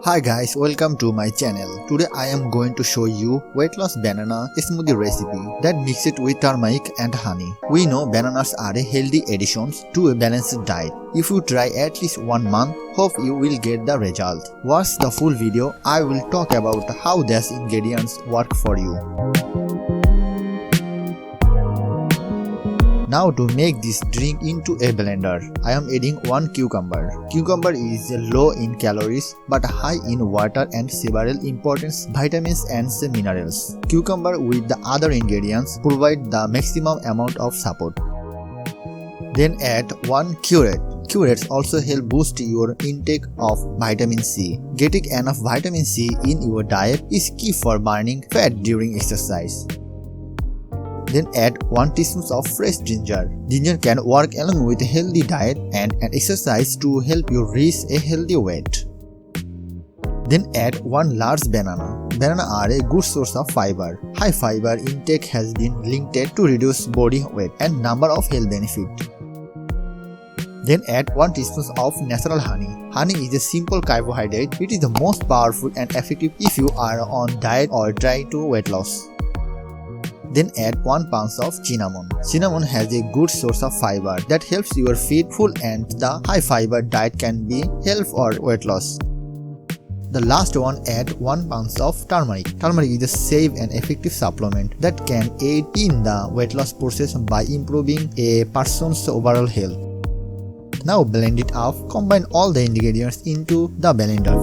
Hi guys, welcome to my channel. Today I am going to show you weight loss banana smoothie recipe that mixed with turmeric and honey. We know bananas are a healthy additions to a balanced diet. If you try at least 1 month, hope you will get the result. Watch the full video. I will talk about how these ingredients work for you. Now to make this drink into a blender, I am adding 1 cucumber. Cucumber is low in calories but high in water and several important vitamins and minerals. Cucumber with the other ingredients provide the maximum amount of support. Then add 1 curate. Curates also help boost your intake of vitamin C. Getting enough vitamin C in your diet is key for burning fat during exercise. Then add 1 teaspoon of fresh ginger. Ginger can work along with a healthy diet and an exercise to help you reach a healthy weight. Then add 1 large banana. Banana are a good source of fiber. High fiber intake has been linked to reduce body weight and number of health benefits. Then add 1 teaspoon of natural honey. Honey is a simple carbohydrate. It is the most powerful and effective if you are on diet or try to weight loss. Then add 1 pound of cinnamon. Cinnamon has a good source of fiber that helps your feet full, and the high fiber diet can be helpful for weight loss. The last one, add 1 pound of turmeric. Turmeric is a safe and effective supplement that can aid in the weight loss process by improving a person's overall health. Now blend it up. Combine all the ingredients into the blender.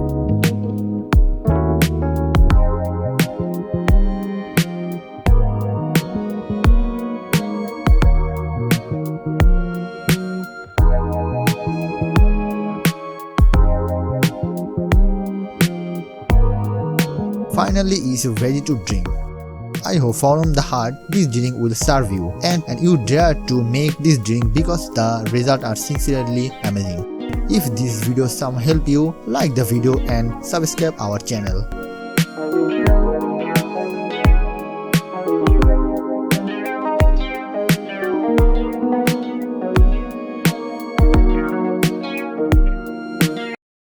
Finally is ready to drink. I hope from the heart this drink will serve you and you dare to make this drink because the results are sincerely amazing. If this video some help you, like the video and subscribe our channel.